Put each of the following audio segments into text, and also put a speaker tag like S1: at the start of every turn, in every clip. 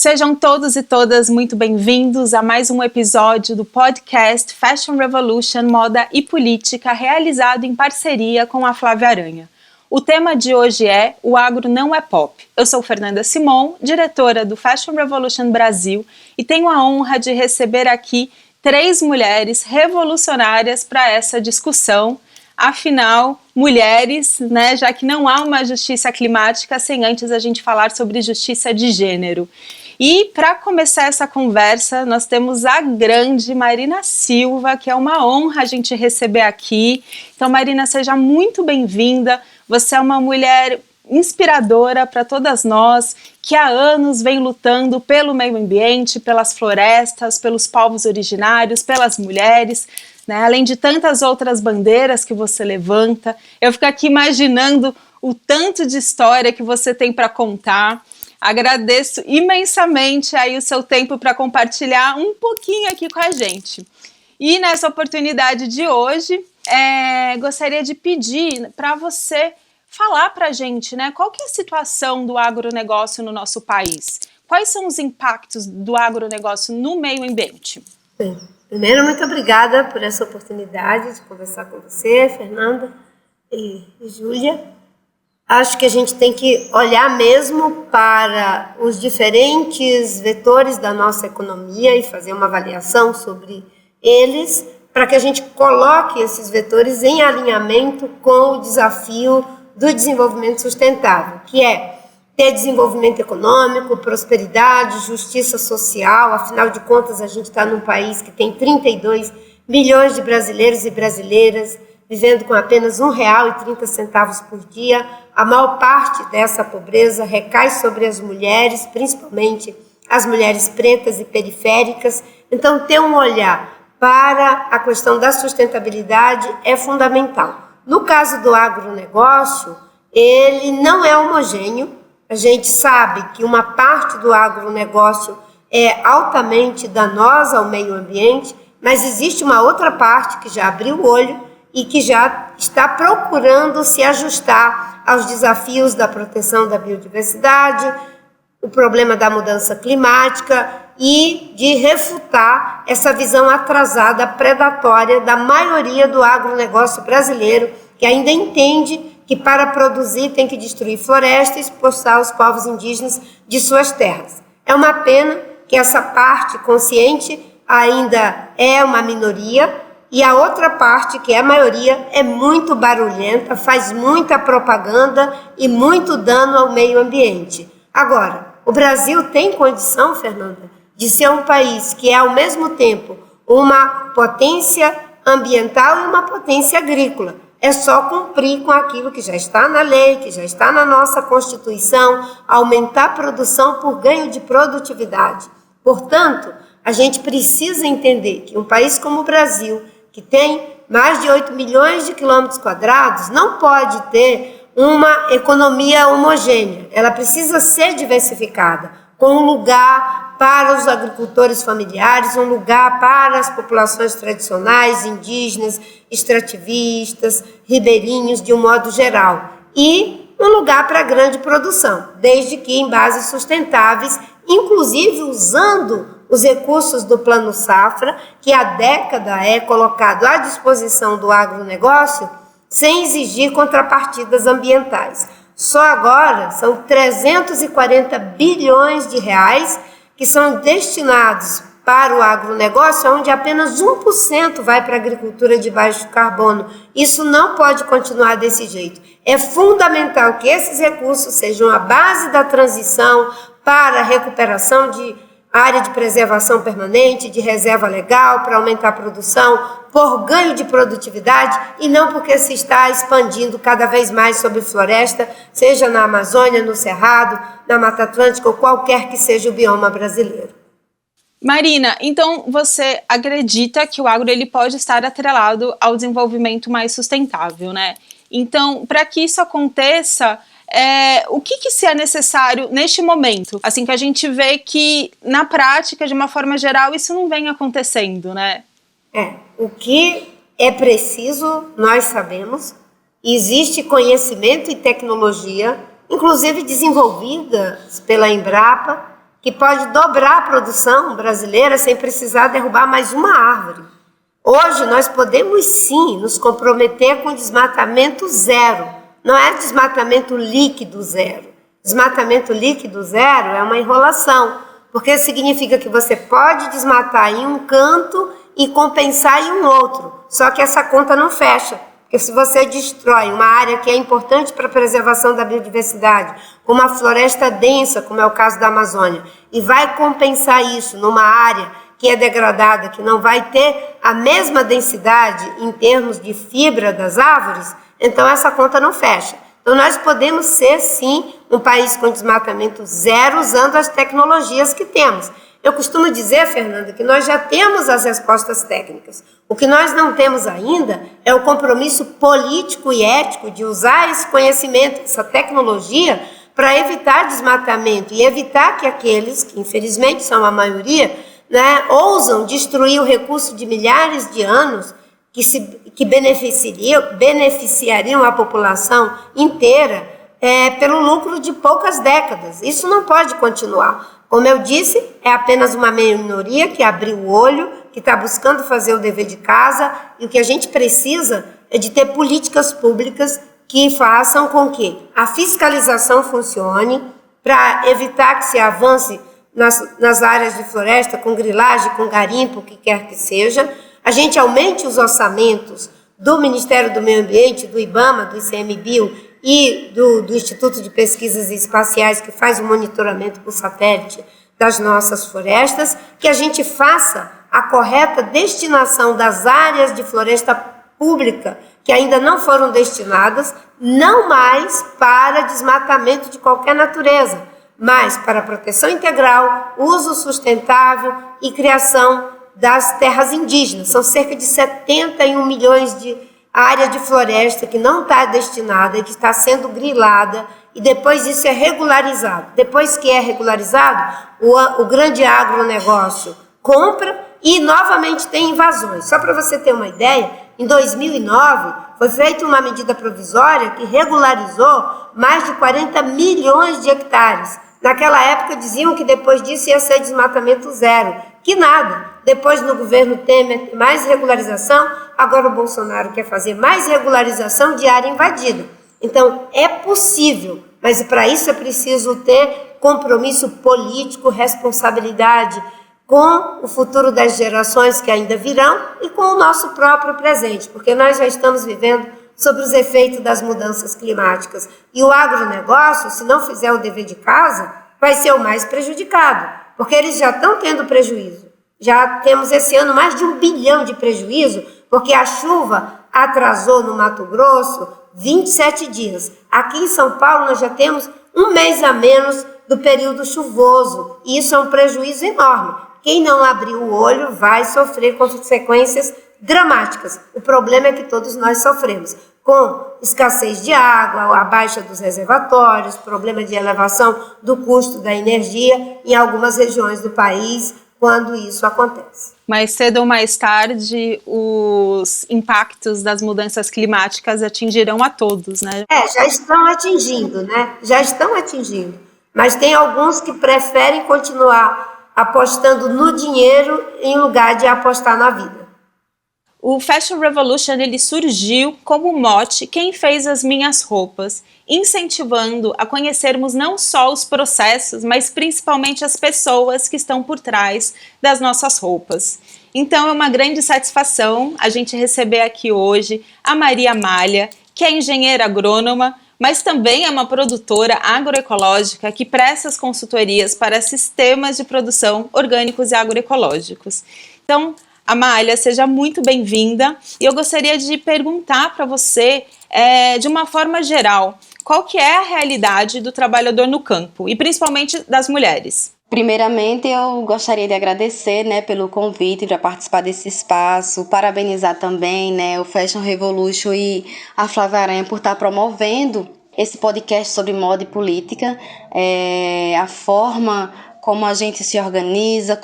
S1: Sejam todos e todas muito bem-vindos a mais um episódio do podcast Fashion Revolution Moda e Política, realizado em parceria com a Flávia Aranha. O tema de hoje é O Agro Não é Pop. Eu sou Fernanda Simon, diretora do Fashion Revolution Brasil, e tenho a honra de receber aqui 3 mulheres revolucionárias para essa discussão. Afinal, mulheres, né, já que não há uma justiça climática sem antes a gente falar sobre justiça de gênero. E para começar essa conversa, nós temos a grande Marina Silva, que é uma honra a gente receber aqui. Então, Marina, seja muito bem-vinda. Você é uma mulher inspiradora para todas nós, que há anos vem lutando pelo meio ambiente, pelas florestas, pelos povos originários, pelas mulheres, né? Além de tantas outras bandeiras que você levanta. Eu fico aqui imaginando o tanto de história que você tem para contar. Agradeço imensamente aí o seu tempo para compartilhar um pouquinho aqui com a gente. E nessa oportunidade de hoje, gostaria de pedir para você falar para a gente, né, qual que é a situação do agronegócio no nosso país? Quais são os impactos do agronegócio no meio ambiente?
S2: Bem, primeiro, muito obrigada por essa oportunidade de conversar com você, Fernanda e Júlia. Acho que a gente tem que olhar mesmo para os diferentes vetores da nossa economia e fazer uma avaliação sobre eles, para que a gente coloque esses vetores em alinhamento com o desafio do desenvolvimento sustentável, que é ter desenvolvimento econômico, prosperidade, justiça social. Afinal de contas, a gente está num país que tem 32 milhões de brasileiros e brasileiras vivendo com apenas R$ 1,30 por dia. A maior parte dessa pobreza recai sobre as mulheres, principalmente as mulheres pretas e periféricas. Então, ter um olhar para a questão da sustentabilidade é fundamental. No caso do agronegócio, ele não é homogêneo. A gente sabe que uma parte do agronegócio é altamente danosa ao meio ambiente, mas existe uma outra parte que já abriu o olho e que já está procurando se ajustar aos desafios da proteção da biodiversidade, o problema da mudança climática e de refutar essa visão atrasada, predatória da maioria do agronegócio brasileiro, que ainda entende que para produzir tem que destruir florestas e expulsar os povos indígenas de suas terras. É uma pena que essa parte consciente ainda é uma minoria, e a outra parte, que é a maioria, é muito barulhenta, faz muita propaganda e muito dano ao meio ambiente. Agora, o Brasil tem condição, Fernanda, de ser um país que é, ao mesmo tempo, uma potência ambiental e uma potência agrícola. É só cumprir com aquilo que já está na lei, que já está na nossa Constituição, aumentar a produção por ganho de produtividade. Portanto, a gente precisa entender que um país como o Brasil, que tem mais de 8 milhões de quilômetros quadrados, não pode ter uma economia homogênea. Ela precisa ser diversificada, com um lugar para os agricultores familiares, um lugar para as populações tradicionais, indígenas, extrativistas, ribeirinhos, de um modo geral. E um lugar para a grande produção, desde que em bases sustentáveis, inclusive usando os recursos do Plano Safra, que há década é colocado à disposição do agronegócio, sem exigir contrapartidas ambientais. Só agora são 340 bilhões de reais que são destinados para o agronegócio, onde apenas 1% vai para a agricultura de baixo carbono. Isso não pode continuar desse jeito. É fundamental que esses recursos sejam a base da transição para a recuperação de área de preservação permanente, de reserva legal, para aumentar a produção, por ganho de produtividade e não porque se está expandindo cada vez mais sobre floresta, seja na Amazônia, no Cerrado, na Mata Atlântica ou qualquer que seja o bioma brasileiro.
S1: Marina, então você acredita que o agro ele pode estar atrelado ao desenvolvimento mais sustentável, né? Então, para que isso aconteça, o que se é necessário neste momento? Assim que a gente vê que, na prática, de uma forma geral, isso não vem acontecendo, né?
S2: O que é preciso, nós sabemos, existe conhecimento e tecnologia, inclusive desenvolvidas pela Embrapa, que pode dobrar a produção brasileira sem precisar derrubar mais uma árvore. Hoje nós podemos sim nos comprometer com desmatamento zero. Não é desmatamento líquido zero. Desmatamento líquido zero é uma enrolação, porque significa que você pode desmatar em um canto e compensar em um outro. Só que essa conta não fecha. Porque se você destrói uma área que é importante para a preservação da biodiversidade, como uma floresta densa, como é o caso da Amazônia, e vai compensar isso numa área que é degradada, que não vai ter a mesma densidade em termos de fibra das árvores, então essa conta não fecha. Então nós podemos ser, sim, um país com desmatamento zero usando as tecnologias que temos. Eu costumo dizer, Fernanda, que nós já temos as respostas técnicas. O que nós não temos ainda é o compromisso político e ético de usar esse conhecimento, essa tecnologia, para evitar desmatamento e evitar que aqueles, que infelizmente são a maioria, né, ousam destruir o recurso de milhares de anos que beneficiariam a população inteira pelo lucro de poucas décadas. Isso não pode continuar. Como eu disse, é apenas uma minoria que abriu o olho, que está buscando fazer o dever de casa, e o que a gente precisa é de ter políticas públicas que façam com que a fiscalização funcione para evitar que se avance nas áreas de floresta com grilagem, com garimpo, o que quer que seja. A gente aumente os orçamentos do Ministério do Meio Ambiente, do IBAMA, do ICMBio, e do Instituto de Pesquisas Espaciais, que faz o monitoramento por satélite das nossas florestas, que a gente faça a correta destinação das áreas de floresta pública que ainda não foram destinadas, não mais para desmatamento de qualquer natureza, mas para proteção integral, uso sustentável e criação das terras indígenas. São cerca de 71 milhões de área de floresta que não está destinada e que está sendo grilada, e depois isso é regularizado. Depois que é regularizado, o grande agronegócio compra e novamente tem invasões. Só para você ter uma ideia, em 2009 foi feita uma medida provisória que regularizou mais de 40 milhões de hectares. Naquela época diziam que depois disso ia ser desmatamento zero. Que nada. Depois no governo Temer mais regularização, agora o Bolsonaro quer fazer mais regularização de área invadida. Então é possível, mas para isso é preciso ter compromisso político, responsabilidade com o futuro das gerações que ainda virão e com o nosso próprio presente, porque nós já estamos vivendo sobre os efeitos das mudanças climáticas. E o agronegócio, se não fizer o dever de casa, vai ser o mais prejudicado, porque eles já estão tendo prejuízo. Já temos esse ano mais de 1 bilhão de prejuízo, porque a chuva atrasou no Mato Grosso 27 dias. Aqui em São Paulo nós já temos um mês a menos do período chuvoso, e isso é um prejuízo enorme. Quem não abrir o olho vai sofrer consequências dramáticas. O problema é que todos nós sofremos, com escassez de água, a baixa dos reservatórios, problema de elevação do custo da energia em algumas regiões do país, quando isso acontece.
S1: Mais cedo ou mais tarde, os impactos das mudanças climáticas atingirão a todos, né?
S2: Já estão atingindo, né? Já estão atingindo. Mas tem alguns que preferem continuar apostando no dinheiro em lugar de apostar na vida.
S1: O Fashion Revolution ele surgiu como mote "Quem fez as minhas roupas", incentivando a conhecermos não só os processos, mas principalmente as pessoas que estão por trás das nossas roupas. Então é uma grande satisfação a gente receber aqui hoje a Maria Malha, que é engenheira agrônoma, mas também é uma produtora agroecológica que presta as consultorias para sistemas de produção orgânicos e agroecológicos. Então, Amália, seja muito bem-vinda, e eu gostaria de perguntar para você, de uma forma geral, qual que é a realidade do trabalhador no campo, e principalmente das mulheres?
S3: Primeiramente, eu gostaria de agradecer, pelo convite para participar desse espaço, parabenizar também, o Fashion Revolution e a Flávia Aranha por estar promovendo esse podcast sobre moda e política, a forma como a gente se organiza,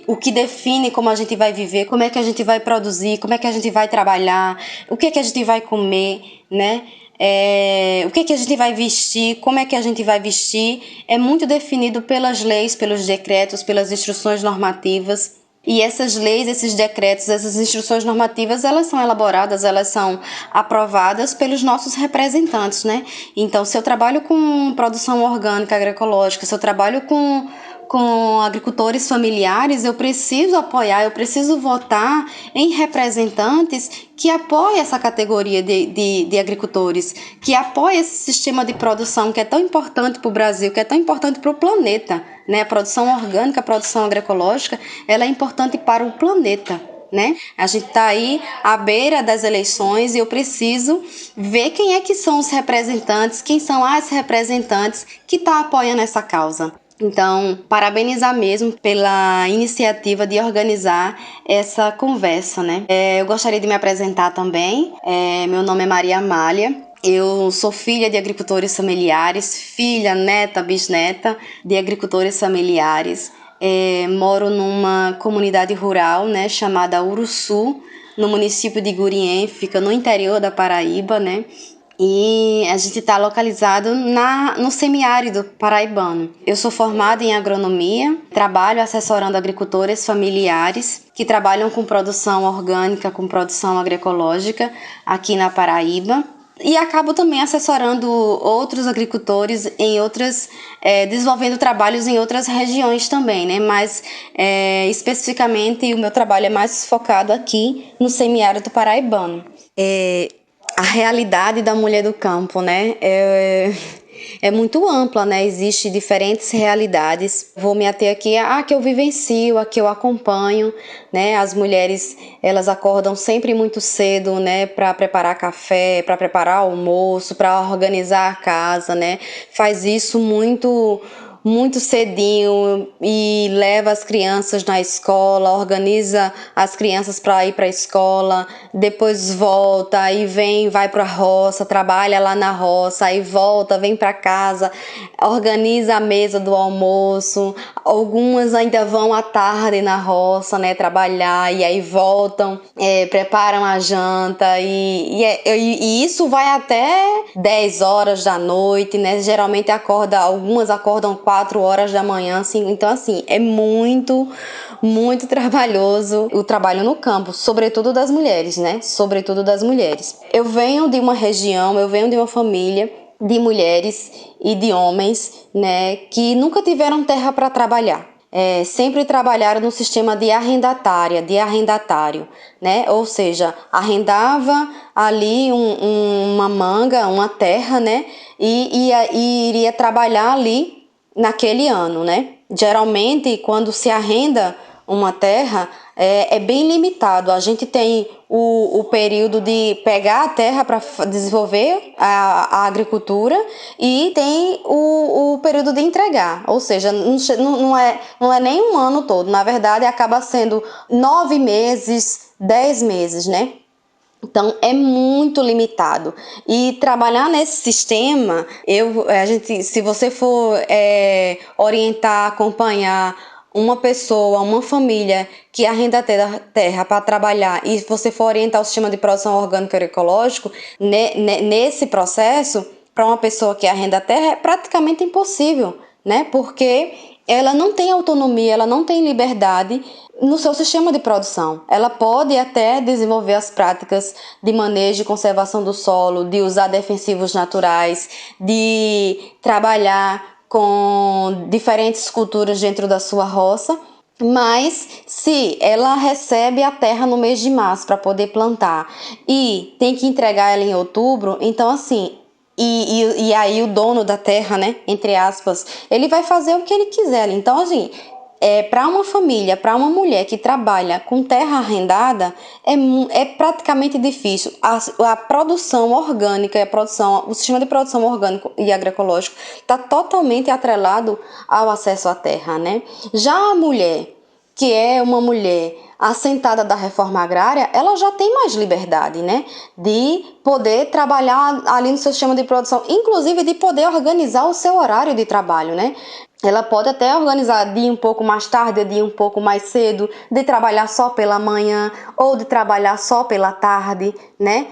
S3: o que define como a gente vai viver, como é que a gente vai produzir, como é que a gente vai trabalhar, o que é que a gente vai comer, O que a gente vai vestir, como é que a gente vai vestir, é muito definido pelas leis, pelos decretos, pelas instruções normativas. E essas leis, esses decretos, essas instruções normativas, elas são elaboradas, elas são aprovadas pelos nossos representantes, né? Então, se eu trabalho com produção orgânica agroecológica, se eu trabalho com agricultores familiares, eu preciso apoiar, eu preciso votar em representantes que apoiem essa categoria de agricultores, que apoiem esse sistema de produção que é tão importante para o Brasil, que é tão importante para o planeta, né? A produção orgânica, a produção agroecológica, ela é importante para o planeta, né? A gente está aí à beira das eleições e eu preciso ver quem é que são os representantes, quem são as representantes que estão apoiando essa causa. Então, parabenizar mesmo pela iniciativa de organizar essa conversa, né? Eu gostaria de me apresentar também. Meu nome é Maria Amália. Eu sou filha de agricultores familiares, filha, neta, bisneta de agricultores familiares. Moro numa comunidade rural, né, chamada Uruçu, no município de Gurien, fica no interior da Paraíba, né? E a gente está localizado no semiárido paraibano. Eu sou formada em agronomia, trabalho assessorando agricultores familiares que trabalham com produção orgânica, com produção agroecológica aqui na Paraíba. E acabo também assessorando outros agricultores em outras, desenvolvendo trabalhos em outras regiões também, né? Mas especificamente o meu trabalho é mais focado aqui no semiárido paraibano. A realidade da mulher do campo, né, é muito ampla, né? Existem diferentes realidades. Vou me ater aqui a que eu vivencio, a que eu acompanho, né? As mulheres, elas acordam sempre muito cedo, né, para preparar café, para preparar almoço, para organizar a casa, né? Faz isso muito cedinho e leva as crianças na escola, organiza as crianças para ir para a escola, depois volta, aí vai para a roça, trabalha lá na roça, aí volta, vem para casa, organiza a mesa do almoço. Algumas ainda vão à tarde na roça, né, trabalhar, e aí voltam, preparam a janta e isso vai até 10 horas da noite, né? Geralmente algumas acordam 4 horas da manhã, assim. Então, assim, é muito trabalhoso o trabalho no campo, sobretudo das mulheres, né? Sobretudo das mulheres. Eu venho de uma família de mulheres e de homens, né, que nunca tiveram terra para trabalhar. Sempre trabalharam no sistema de arrendatário, né? Ou seja, arrendava ali uma manga, uma terra, né? E iria trabalhar ali naquele ano, né? Geralmente, quando se arrenda uma terra, é bem limitado. A gente tem o período de pegar a terra para desenvolver a agricultura e tem o período de entregar. Ou seja, não é nem um ano todo. Na verdade, acaba sendo 9 meses, 10 meses, né? Então, é muito limitado. E trabalhar nesse sistema, se você for orientar, acompanhar uma pessoa, uma família que arrenda terra para trabalhar e você for orientar o sistema de produção orgânica e ecológico, nesse processo, para uma pessoa que arrenda terra, é praticamente impossível, né? Porque ela não tem autonomia, ela não tem liberdade no seu sistema de produção. Ela pode até desenvolver as práticas de manejo e conservação do solo, de usar defensivos naturais, de trabalhar com diferentes culturas dentro da sua roça, mas se ela recebe a terra no mês de março para poder plantar e tem que entregar ela em outubro, então assim, e aí o dono da terra, né, entre aspas, ele vai fazer o que ele quiser. Então, assim, para uma família, para uma mulher que trabalha com terra arrendada, é praticamente difícil. A produção orgânica, o sistema de produção orgânico e agroecológico está totalmente atrelado ao acesso à terra, né? Já a mulher, que é uma mulher assentada da reforma agrária, ela já tem mais liberdade, né, de poder trabalhar ali no seu sistema de produção, inclusive de poder organizar o seu horário de trabalho, né? Ela pode até organizar dia um pouco mais tarde, dia um pouco mais cedo, de trabalhar só pela manhã ou de trabalhar só pela tarde, né?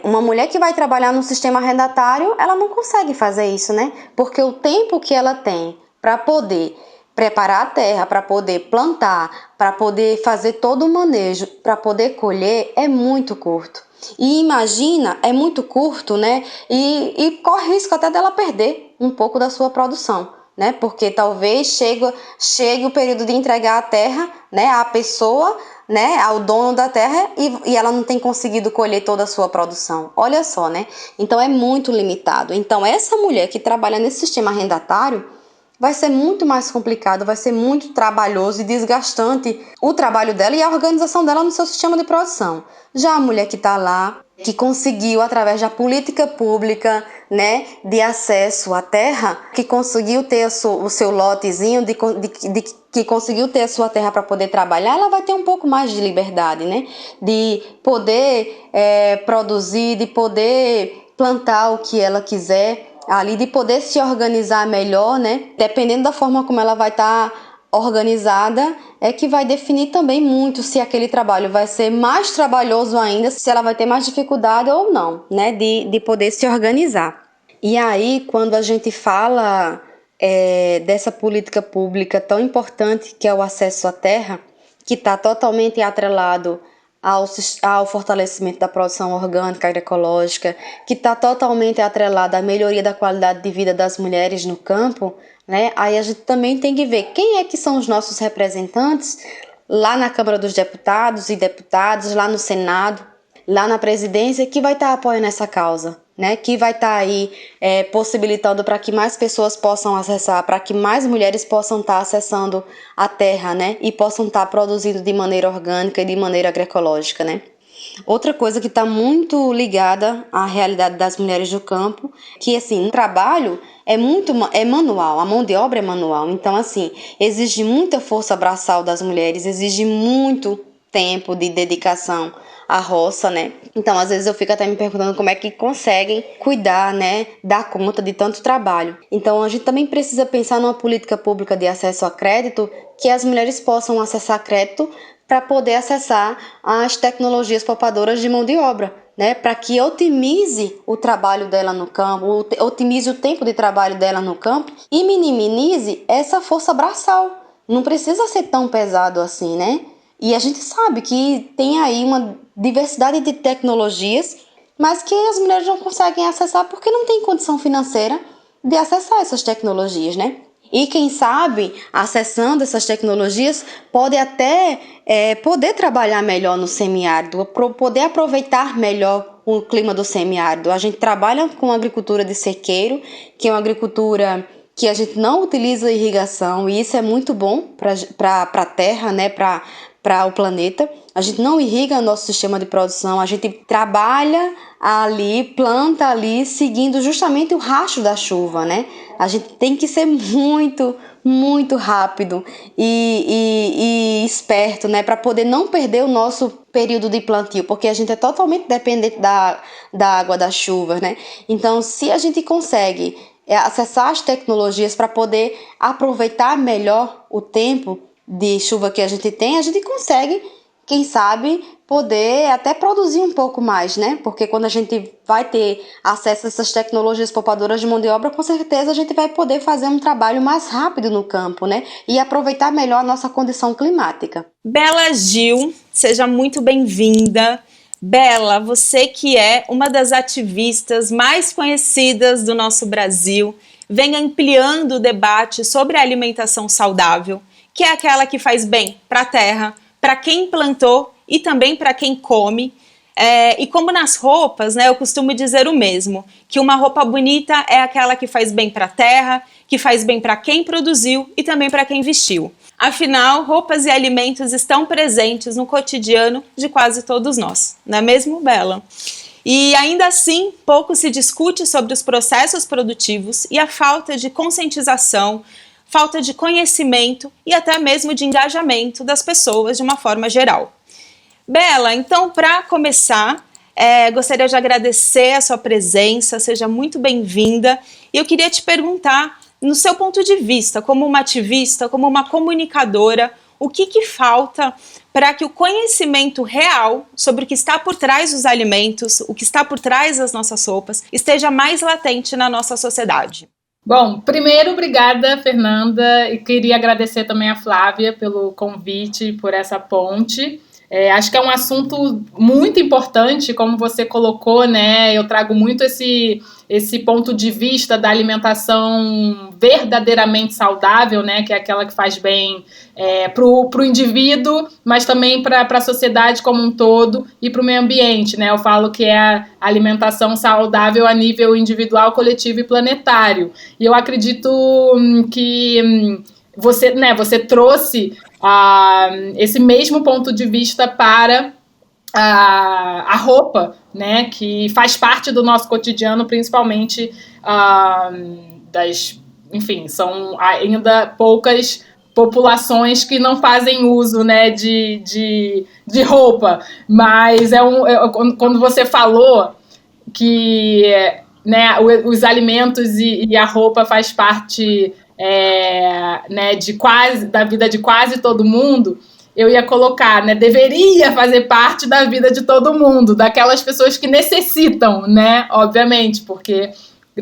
S3: Uma mulher que vai trabalhar no sistema arrendatário, ela não consegue fazer isso, né? Porque o tempo que ela tem para poder preparar a terra, para poder plantar, para poder fazer todo o manejo, para poder colher, é muito curto. E imagina, é muito curto, né? E corre risco até dela perder um pouco da sua produção, né? Porque talvez chegue o período de entregar a terra, né, à pessoa, né, ao dono da terra e ela não tem conseguido colher toda a sua produção. Olha só, né? Então é muito limitado. Então essa mulher que trabalha nesse sistema arrendatário vai ser muito mais complicado, vai ser muito trabalhoso e desgastante o trabalho dela e a organização dela no seu sistema de produção. Já a mulher que está lá, que conseguiu, através da política pública, né, de acesso à terra, que conseguiu ter o seu lotezinho, que conseguiu ter a sua terra para poder trabalhar, ela vai ter um pouco mais de liberdade, né, de poder produzir, de poder plantar o que ela quiser, ali de poder se organizar melhor, né? Dependendo da forma como ela vai estar organizada, é que vai definir também muito se aquele trabalho vai ser mais trabalhoso ainda, se ela vai ter mais dificuldade ou não, né? De poder se organizar. E aí, quando a gente fala dessa política pública tão importante que é o acesso à terra, que está totalmente atrelado ao fortalecimento da produção orgânica e agroecológica, que está totalmente atrelada à melhoria da qualidade de vida das mulheres no campo, né? Aí a gente também tem que ver quem é que são os nossos representantes lá na Câmara dos Deputados e Deputadas, lá no Senado, lá na presidência, que vai estar apoiando essa causa, né? Que vai estar aí possibilitando para que mais pessoas possam acessar, para que mais mulheres possam estar acessando a terra, né? E possam estar produzindo de maneira orgânica e de maneira agroecológica, né? Outra coisa que está muito ligada à realidade das mulheres do campo, que assim, o trabalho é manual, a mão de obra é manual, então assim, exige muita força braçal das mulheres, exige muito tempo de dedicação à roça, né? Então, às vezes eu fico até me perguntando como é que conseguem cuidar, né, dar conta de tanto trabalho. Então, a gente também precisa pensar numa política pública de acesso a crédito, que as mulheres possam acessar crédito para poder acessar as tecnologias poupadoras de mão de obra, né? Para que otimize o trabalho dela no campo, otimize o tempo de trabalho dela no campo e minimize essa força braçal. Não precisa ser tão pesado assim, né? E a gente sabe que tem aí uma diversidade de tecnologias, mas que as mulheres não conseguem acessar porque não tem condição financeira de acessar essas tecnologias, né? E quem sabe, acessando essas tecnologias, pode até poder trabalhar melhor no semiárido, poder aproveitar melhor o clima do semiárido. A gente trabalha com agricultura de sequeiro, que é uma agricultura que a gente não utiliza irrigação, e isso é muito bom para a terra, né? Para o planeta. A gente não irriga o nosso sistema de produção, a gente trabalha ali, planta ali, seguindo justamente o rastro da chuva, né? A gente tem que ser muito, muito rápido e esperto, né? Para poder não perder o nosso período de plantio, porque a gente é totalmente dependente da água da chuva, né? Então, se a gente consegue acessar as tecnologias para poder aproveitar melhor o tempo de chuva que a gente tem, a gente consegue, quem sabe, poder até produzir um pouco mais, né? Porque quando a gente vai ter acesso a essas tecnologias poupadoras de mão de obra, com certeza a gente vai poder fazer um trabalho mais rápido no campo, né? E aproveitar melhor a nossa condição climática.
S1: Bela Gil, seja muito bem-vinda. Bela, você que é uma das ativistas mais conhecidas do nosso Brasil, vem ampliando o debate sobre a alimentação saudável, que é aquela que faz bem para a terra, para quem plantou e também para quem come. E como nas roupas, né, eu costumo dizer o mesmo, que uma roupa bonita é aquela que faz bem para a terra, que faz bem para quem produziu e também para quem vestiu. Afinal, roupas e alimentos estão presentes no cotidiano de quase todos nós, não é mesmo, Bela? E ainda assim, pouco se discute sobre os processos produtivos e a falta de conscientização, falta de conhecimento e até mesmo de engajamento das pessoas de uma forma geral. Bela, então, para começar, gostaria de agradecer a sua presença, seja muito bem-vinda. E eu queria te perguntar, no seu ponto de vista, como uma ativista, como uma comunicadora, o que falta para que o conhecimento real sobre o que está por trás dos alimentos, o que está por trás das nossas sopas, esteja mais latente na nossa sociedade?
S4: Bom, primeiro, obrigada, Fernanda, e queria agradecer também a Flávia pelo convite, por essa ponte. Acho que é um assunto muito importante, como você colocou, né? Eu trago muito esse ponto de vista da alimentação verdadeiramente saudável, né? Que é aquela que faz bem para o indivíduo, mas também para a sociedade como um todo e para o meio ambiente, né? Eu falo que é a alimentação saudável a nível individual, coletivo e planetário. E eu acredito que você trouxe esse mesmo ponto de vista para a roupa, né, que faz parte do nosso cotidiano, principalmente são ainda poucas populações que não fazem uso, né, de roupa, mas quando você falou que, né, os alimentos e a roupa faz parte né, da vida de quase todo mundo, eu ia colocar, né, deveria fazer parte da vida de todo mundo, daquelas pessoas que necessitam, né, obviamente, porque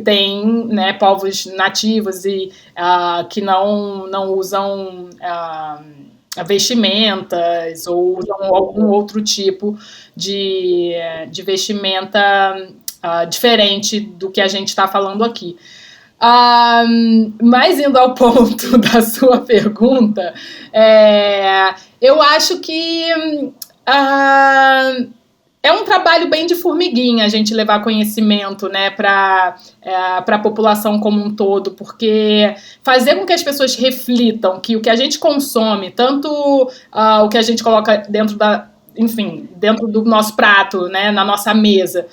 S4: tem, né, povos nativos e que não usam vestimentas ou usam algum outro tipo de vestimenta diferente do que a gente está falando aqui. Mas indo ao ponto da sua pergunta, eu acho que é um trabalho bem de formiguinha a gente levar conhecimento, né, para a população como um todo, porque fazer com que as pessoas reflitam que o que a gente consome, tanto o que a gente coloca dentro do nosso prato, né, na nossa mesa,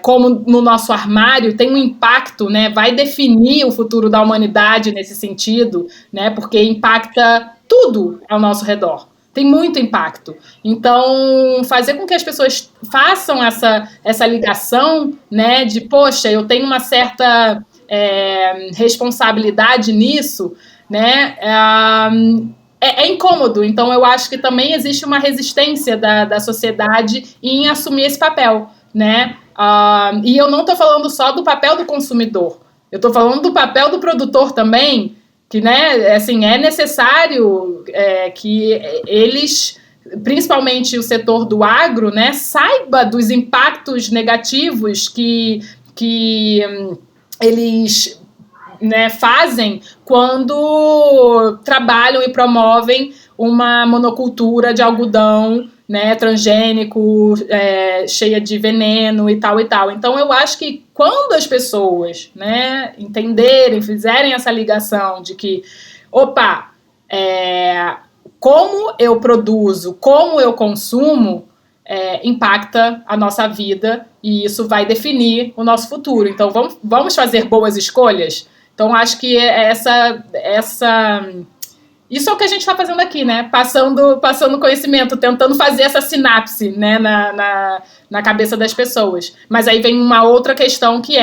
S4: como no nosso armário, tem um impacto, né, vai definir o futuro da humanidade nesse sentido, né, porque impacta tudo ao nosso redor. Tem muito impacto. Então, fazer com que as pessoas façam essa ligação, né, de, poxa, eu tenho uma certa responsabilidade nisso, né, é incômodo. Então, eu acho que também existe uma resistência da sociedade em assumir esse papel, né? E eu não estou falando só do papel do consumidor, eu estou falando do papel do produtor também, que, né, assim, é necessário que eles, principalmente o setor do agro, né, saiba dos impactos negativos que eles, né, fazem quando trabalham e promovem uma monocultura de algodão, né, transgênico, cheia de veneno e tal e tal. Então, eu acho que quando as pessoas, né, entenderem, fizerem essa ligação de que, como eu produzo, como eu consumo, impacta a nossa vida e isso vai definir o nosso futuro. Então, vamos fazer boas escolhas? Então, acho que isso é o que a gente está fazendo aqui, né? Passando conhecimento, tentando fazer essa sinapse, né, na cabeça das pessoas. Mas aí vem uma outra questão que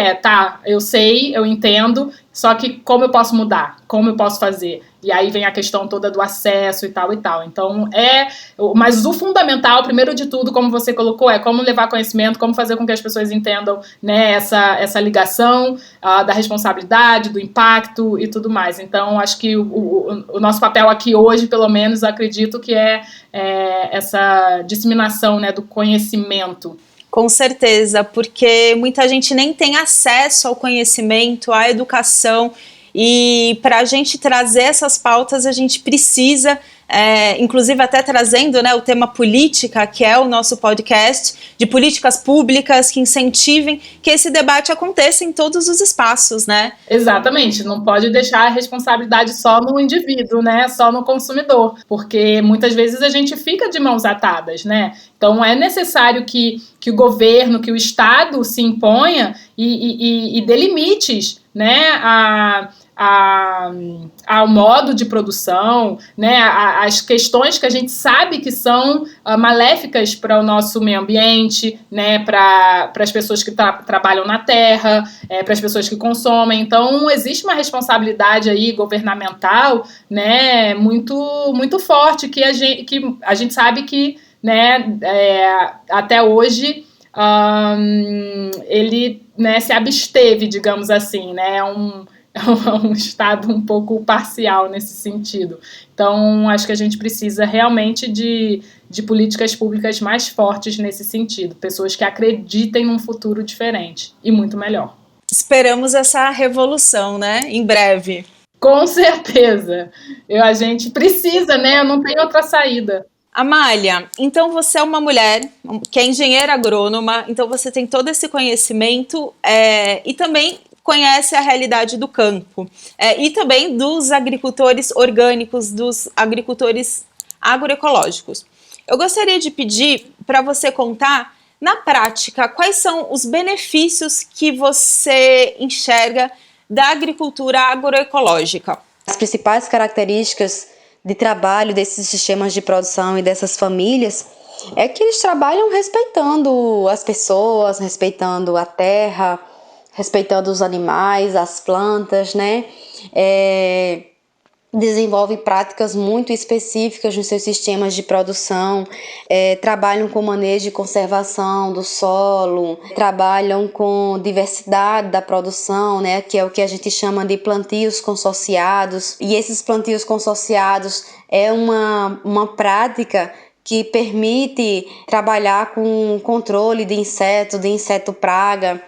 S4: eu sei, eu entendo, só que como eu posso mudar? Como eu posso fazer? E aí vem a questão toda do acesso e tal e tal. Então, mas o fundamental, primeiro de tudo, como você colocou, é como levar conhecimento, como fazer com que as pessoas entendam, né, essa ligação da responsabilidade, do impacto e tudo mais. Então, acho que o nosso papel aqui hoje, pelo menos, acredito que é essa disseminação, né, do conhecimento.
S1: Com certeza, porque muita gente nem tem acesso ao conhecimento, à educação, e para a gente trazer essas pautas a gente precisa, inclusive até trazendo, né, o tema política, que é o nosso podcast, de políticas públicas que incentivem que esse debate aconteça em todos os espaços, né?
S4: Exatamente, não pode deixar a responsabilidade só no indivíduo, né, só no consumidor, porque muitas vezes a gente fica de mãos atadas, né? Então é necessário que o governo, que o Estado se imponha e dê limites, né, ao modo de produção, né, as questões que a gente sabe que são maléficas para o nosso meio ambiente, né, para as pessoas que trabalham na terra, para as pessoas que consomem. Então, existe uma responsabilidade aí governamental, né, muito, muito forte que a gente sabe que, né, até hoje ele, né, se absteve, digamos assim, né, é um estado um pouco parcial nesse sentido. Então, acho que a gente precisa realmente de políticas públicas mais fortes nesse sentido, pessoas que acreditem num futuro diferente e muito melhor.
S1: Esperamos essa revolução, né, em breve.
S4: Com certeza. A gente precisa, né, não tem outra saída.
S1: Amália, então você é uma mulher que é engenheira agrônoma, então você tem todo esse conhecimento e também conhece a realidade do campo e também dos agricultores orgânicos, dos agricultores agroecológicos. Eu gostaria de pedir para você contar, na prática, quais são os benefícios que você enxerga da agricultura agroecológica.
S3: As principais características de trabalho desses sistemas de produção e dessas famílias é que eles trabalham respeitando as pessoas, respeitando a terra, respeitando os animais, as plantas, né? Desenvolve práticas muito específicas nos seus sistemas de produção, trabalham com manejo e conservação do solo, trabalham com diversidade da produção, né, que é o que a gente chama de plantios consorciados. E esses plantios consorciados é uma prática que permite trabalhar com controle de inseto praga.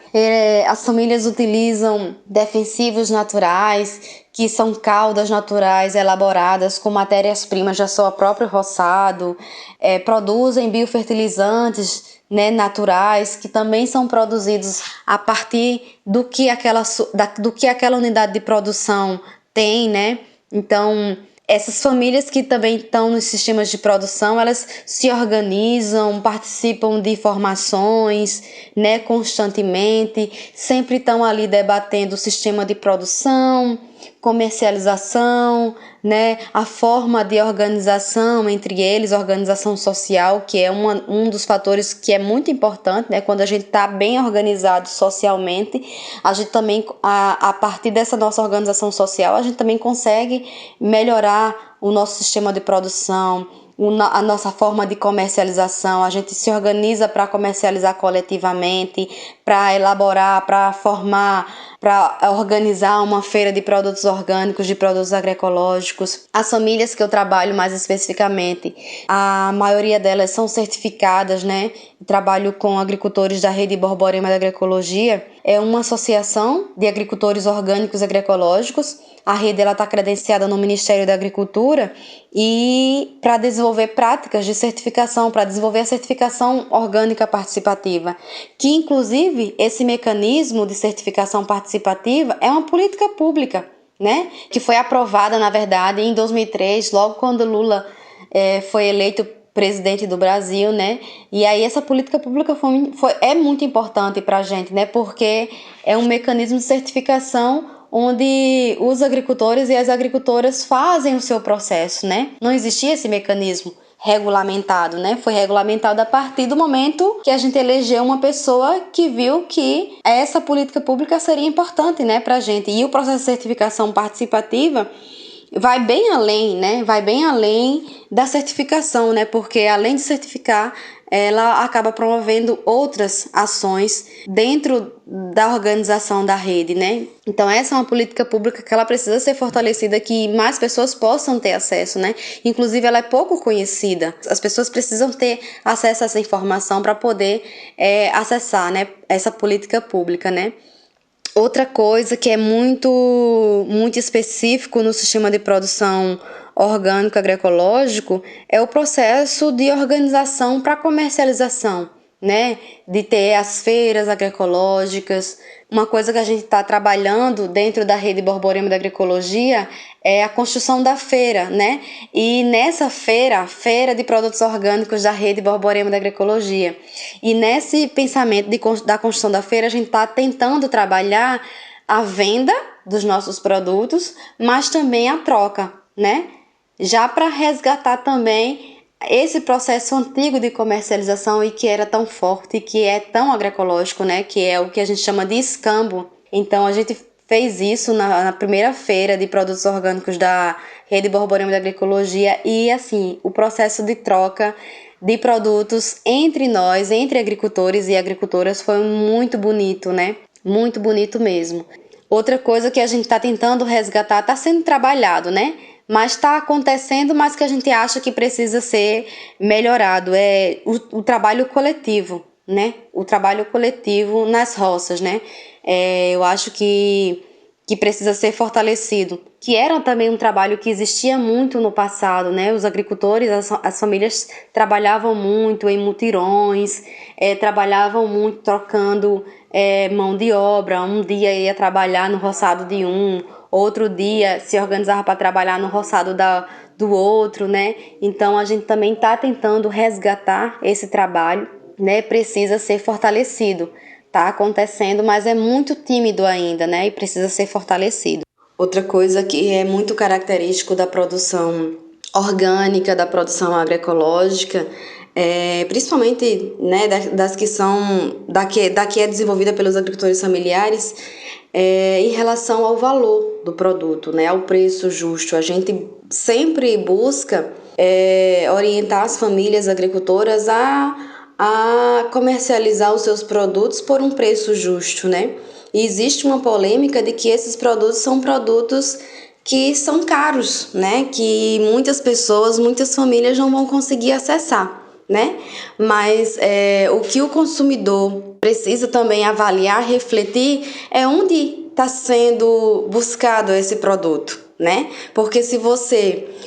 S3: As famílias utilizam defensivos naturais, que são caudas naturais elaboradas com matérias-primas do seu próprio roçado, produzem biofertilizantes, né, naturais, que também são produzidos a partir do que aquela unidade de produção tem, né? Então, essas famílias que também estão nos sistemas de produção, elas se organizam, participam de formações, né, constantemente, sempre estão ali debatendo o sistema de produção, comercialização, né, a forma de organização entre eles, organização social, que é um dos fatores que é muito importante, né, quando a gente está bem organizado socialmente, a gente também, a partir dessa nossa organização social, a gente também consegue melhorar o nosso sistema de produção, a nossa forma de comercialização. A gente se organiza para comercializar coletivamente, para elaborar, para formar, para organizar uma feira de produtos orgânicos, de produtos agroecológicos. As famílias que eu trabalho mais especificamente, a maioria delas são certificadas, né? Trabalho com agricultores da Rede Borborema da Agroecologia. É uma associação de agricultores orgânicos e agroecológicos. A rede está credenciada no Ministério da Agricultura e para desenvolver práticas de certificação, para desenvolver a certificação orgânica participativa, que inclusive esse mecanismo de certificação participativa é uma política pública, né? Que foi aprovada, na verdade, em 2003, logo quando Lula foi eleito presidente do Brasil, né? E aí essa política pública é muito importante para a gente, né? Porque é um mecanismo de certificação onde os agricultores e as agricultoras fazem o seu processo, né? Não existia esse mecanismo regulamentado, né? Foi regulamentado a partir do momento que a gente elegeu uma pessoa que viu que essa política pública seria importante, né, pra gente. E o processo de certificação participativa vai bem além, né? Vai bem além da certificação, né? Porque além de certificar, ela acaba promovendo outras ações dentro da organização da rede, né? Então essa é uma política pública que ela precisa ser fortalecida, que mais pessoas possam ter acesso, né? Inclusive ela é pouco conhecida. As pessoas precisam ter acesso a essa informação para poder acessar, né, essa política pública, né? Outra coisa que é muito específico no sistema de produção orgânico agroecológico é o processo de organização para comercialização, né? De ter as feiras agroecológicas. Uma coisa que a gente está trabalhando dentro da Rede Borborema da Agroecologia é a construção da feira, né? E nessa feira, a Feira de Produtos Orgânicos da Rede Borborema da Agroecologia. E nesse pensamento da construção da feira, a gente está tentando trabalhar a venda dos nossos produtos, mas também a troca, né? Já para resgatar também esse processo antigo de comercialização e que era tão forte e que é tão agroecológico, né? Que é o que a gente chama de escambo. Então a gente fez isso na primeira feira de produtos orgânicos da Rede Borborema de Agroecologia e assim, o processo de troca de produtos entre nós, entre agricultores e agricultoras foi muito bonito, né? Muito bonito mesmo. Outra coisa que a gente está tentando resgatar, está sendo trabalhado, né? Mas está acontecendo, mas que a gente acha que precisa ser melhorado, é o trabalho coletivo, né? O trabalho coletivo nas roças, né? Eu acho que precisa ser fortalecido, que era também um trabalho que existia muito no passado, né? Os agricultores, as famílias trabalhavam muito em mutirões, trabalhavam muito trocando mão de obra. Um dia ia trabalhar no roçado de um, outro dia se organizava para trabalhar no roçado do outro, né? Então a gente também está tentando resgatar esse trabalho, né? Precisa ser fortalecido. Está acontecendo, mas é muito tímido ainda, né? E precisa ser fortalecido. Outra coisa que é muito característico da produção orgânica, da produção agroecológica, principalmente, né, das que são da que é desenvolvida pelos agricultores familiares, em relação ao valor do produto, né, ao preço justo. A gente sempre busca orientar as famílias agricultoras a comercializar os seus produtos por um preço justo, né? E existe uma polêmica de que esses produtos são produtos que são caros, né? Que muitas pessoas, muitas famílias não vão conseguir acessar, né? Mas o que o consumidor precisa também avaliar, refletir, é onde está sendo buscado esse produto, né? Porque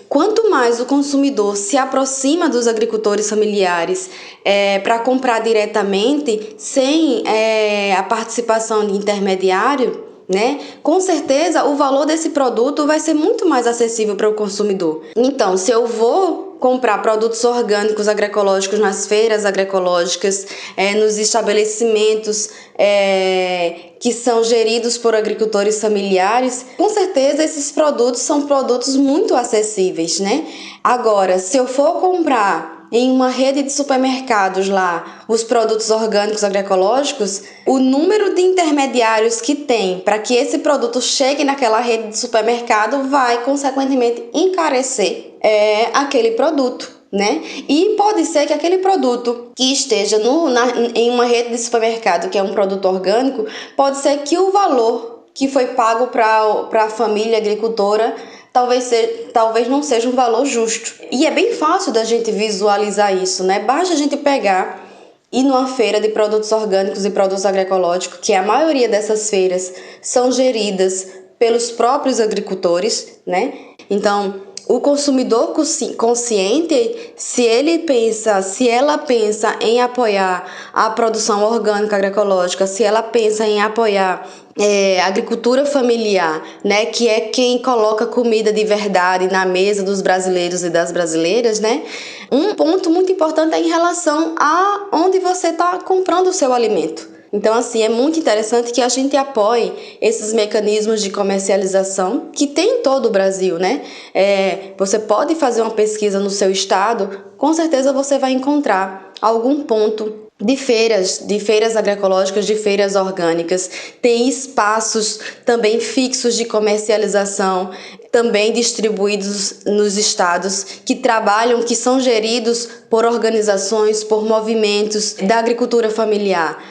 S3: quanto mais o consumidor se aproxima dos agricultores familiares para comprar diretamente, sem a participação de intermediário, né? Com certeza o valor desse produto vai ser muito mais acessível para o consumidor. Então, se eu vou comprar produtos orgânicos agroecológicos nas feiras agroecológicas, nos estabelecimentos que são geridos por agricultores familiares, com certeza esses produtos são produtos muito acessíveis, né? Agora, se eu for comprar em uma rede de supermercados lá os produtos orgânicos agroecológicos, o número de intermediários que tem para que esse produto chegue naquela rede de supermercado vai, consequentemente, encarecer aquele produto, né? E pode ser que aquele produto que esteja em uma rede de supermercado, que é um produto orgânico, pode ser que o valor que foi pago para a família agricultora talvez não seja um valor justo. E é bem fácil da gente visualizar isso, né? Basta a gente pegar e ir numa feira de produtos orgânicos e produtos agroecológicos, que a maioria dessas feiras são geridas pelos próprios agricultores, né? Então, o consumidor consciente, se ela pensa em apoiar a produção orgânica agroecológica, se ela pensa em apoiar a agricultura familiar, né, que é quem coloca comida de verdade na mesa dos brasileiros e das brasileiras, né? Um ponto muito importante é em relação a onde você está comprando o seu alimento. Então, assim, é muito interessante que a gente apoie esses mecanismos de comercialização que tem em todo o Brasil, né? Você pode fazer uma pesquisa no seu estado, com certeza você vai encontrar algum ponto de feiras agroecológicas, de feiras orgânicas. Tem espaços também fixos de comercialização, também distribuídos nos estados, que são geridos por organizações, por movimentos da agricultura familiar.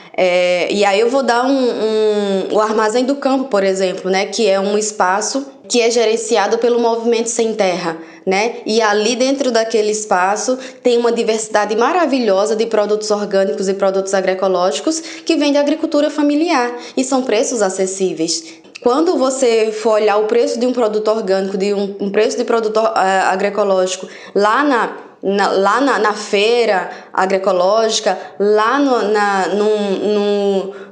S3: E aí eu vou dar o Armazém do Campo, por exemplo, né, que é um espaço que é gerenciado pelo Movimento Sem Terra, né? E ali dentro daquele espaço tem uma diversidade maravilhosa de produtos orgânicos e produtos agroecológicos que vem da agricultura familiar e são preços acessíveis. Quando você for olhar o preço de um produto orgânico, de um preço de produto agroecológico lá na feira agroecológica, lá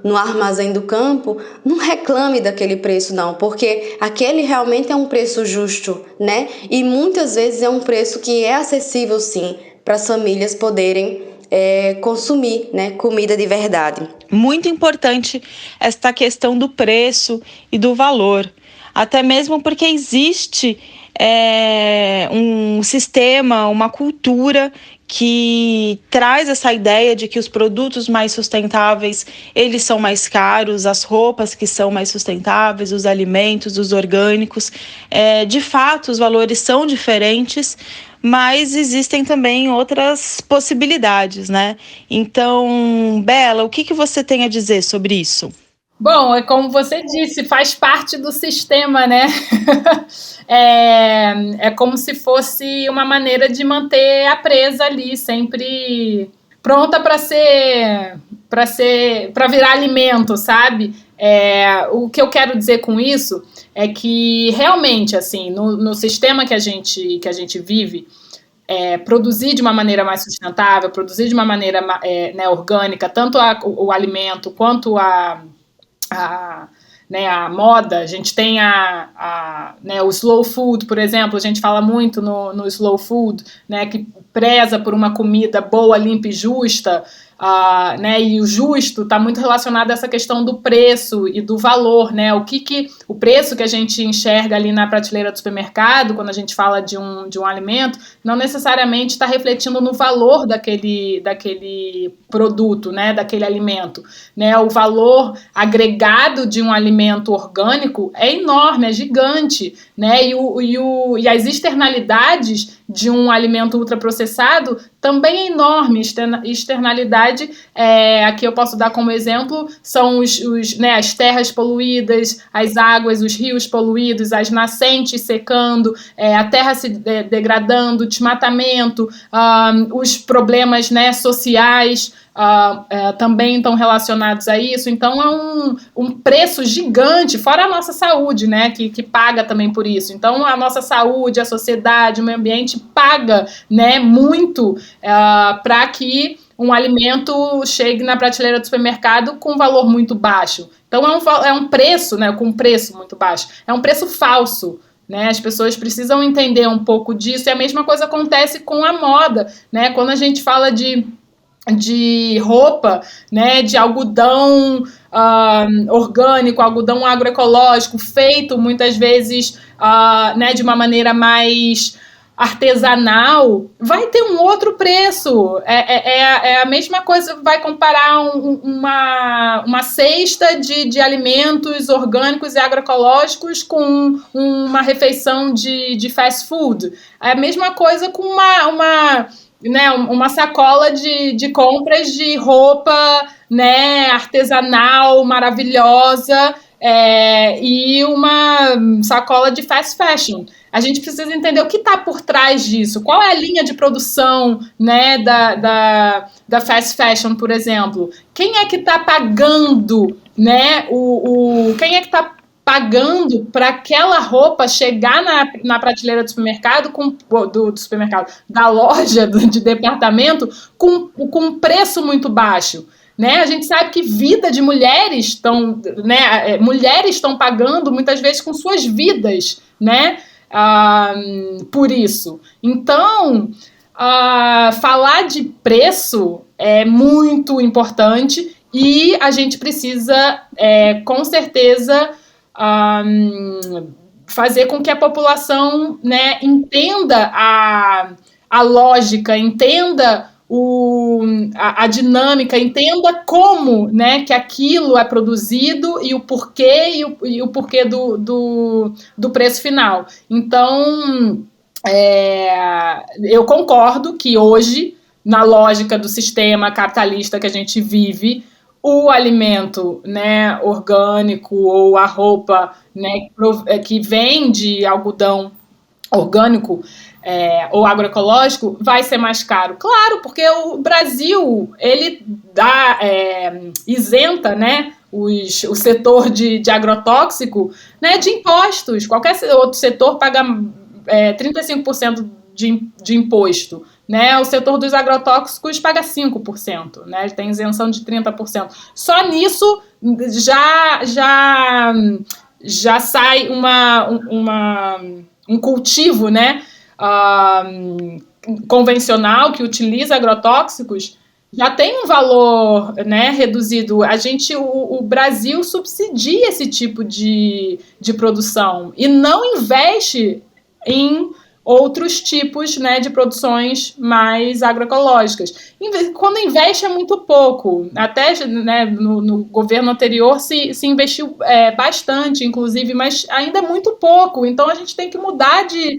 S3: no Armazém do Campo, não reclame daquele preço não, porque aquele realmente é um preço justo, né? E muitas vezes é um preço que é acessível sim, para as famílias poderem consumir, né, comida de verdade.
S1: Muito importante esta questão do preço e do valor. até mesmo porque existe um sistema, uma cultura que traz essa ideia de que os produtos mais sustentáveis, eles são mais caros, as roupas que são mais sustentáveis, os alimentos, os orgânicos. De fato, os valores são diferentes, mas existem também outras possibilidades, né? Então, Bela, o que você tem a dizer sobre isso?
S4: Bom, é como você disse, faz parte do sistema, né? É como se fosse uma maneira de manter a presa ali, sempre pronta para virar alimento, sabe? O que eu quero dizer com isso é que realmente, assim, no sistema que a gente vive, produzir de uma maneira mais sustentável, produzir de uma maneira né, orgânica, tanto o alimento quanto a moda. A gente tem né, o slow food, por exemplo, a gente fala muito no slow food, né, que preza por uma comida boa, limpa e justa, né, e o justo está muito relacionado a essa questão do preço e do valor, né, o preço que a gente enxerga ali na prateleira do supermercado, quando a gente fala de um alimento, não necessariamente está refletindo no valor daquele produto, né, daquele alimento, né, o valor agregado de um alimento orgânico é enorme, é gigante, né, e as externalidades de um alimento ultraprocessado também é enorme. Externalidade, aqui eu posso dar como exemplo, são né, as terras poluídas, as águas, os rios poluídos, as nascentes secando, a terra se degradando, o desmatamento, os problemas, né, sociais, também estão relacionados a isso. Então é um preço gigante, fora a nossa saúde, né, que paga também por isso. Então a nossa saúde, a sociedade, o meio ambiente paga, né, muito para que um alimento chegue na prateleira do supermercado com um valor muito baixo. Então é um preço, né, com um preço muito baixo. É um preço falso. Né, as pessoas precisam entender um pouco disso, e a mesma coisa acontece com a moda, né? Quando a gente fala de roupa, né, de algodão orgânico, algodão agroecológico, feito muitas vezes né, de uma maneira mais artesanal, vai ter um outro preço. É a mesma coisa, vai comparar uma cesta de alimentos orgânicos e agroecológicos com uma refeição de fast food. É a mesma coisa com uma sacola de compras de roupa, né, artesanal, maravilhosa, e uma sacola de fast fashion. A gente precisa entender o que está por trás disso, qual é a linha de produção, né, da fast fashion, por exemplo. Quem é que está pagando, né, quem é que está pagando para aquela roupa chegar na prateleira do supermercado, da loja de departamento, com um preço muito baixo. Né? A gente sabe que vida de mulheres mulheres estão pagando muitas vezes com suas vidas, né? Por isso. Então, falar de preço é muito importante e a gente precisa, com certeza, fazer com que a população, né, entenda a lógica, entenda a dinâmica, entenda como, né, que aquilo é produzido e o porquê e o porquê do preço final. Então, eu concordo que hoje, na lógica do sistema capitalista que a gente vive, o alimento, né, orgânico ou a roupa, né, que vem de algodão orgânico ou agroecológico vai ser mais caro. Claro, porque o Brasil ele isenta, né, o setor de agrotóxico, né, de impostos. Qualquer outro setor paga 35% de imposto. Né, o setor dos agrotóxicos paga 5%, né, tem isenção de 30%. Só nisso já sai um cultivo, né, convencional que utiliza agrotóxicos já tem um valor, né, reduzido. O Brasil subsidia esse tipo de produção e não investe em outros tipos, né, de produções mais agroecológicas. Quando investe é muito pouco. Até, né, no governo anterior se investiu bastante, inclusive, mas ainda é muito pouco. Então a gente tem que mudar de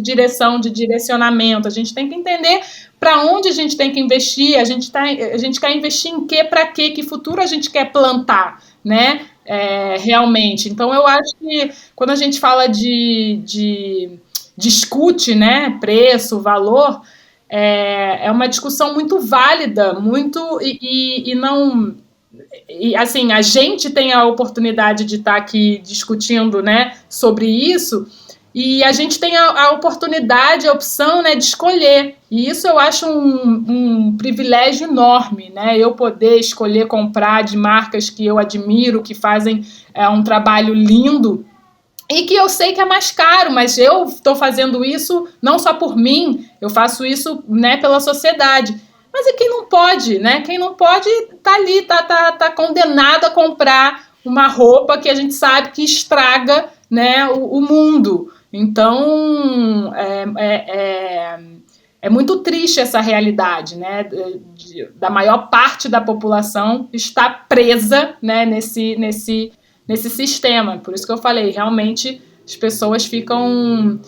S4: direção, de direcionamento. A gente tem que entender para onde a gente tem que investir. A gente quer investir em quê, para quê, que futuro a gente quer plantar, né? Realmente. Então eu acho que quando a gente fala discute, né, preço, valor, é uma discussão muito válida, e não... E, assim, a gente tem a oportunidade de estar aqui discutindo, né, sobre isso, e a gente tem a oportunidade, a opção, né, de escolher. E isso eu acho um privilégio enorme, né? Eu poder escolher comprar de marcas que eu admiro, que fazem um trabalho lindo, e que eu sei que é mais caro, mas eu estou fazendo isso não só por mim, eu faço isso, né, pela sociedade. Mas e quem não pode, né? Quem não pode tá ali, tá condenado a comprar uma roupa que a gente sabe que estraga, né, o mundo. Então, é muito triste essa realidade, né, da maior parte da população estar presa, né, nesse sistema. Por isso que eu falei, realmente as pessoas ficam...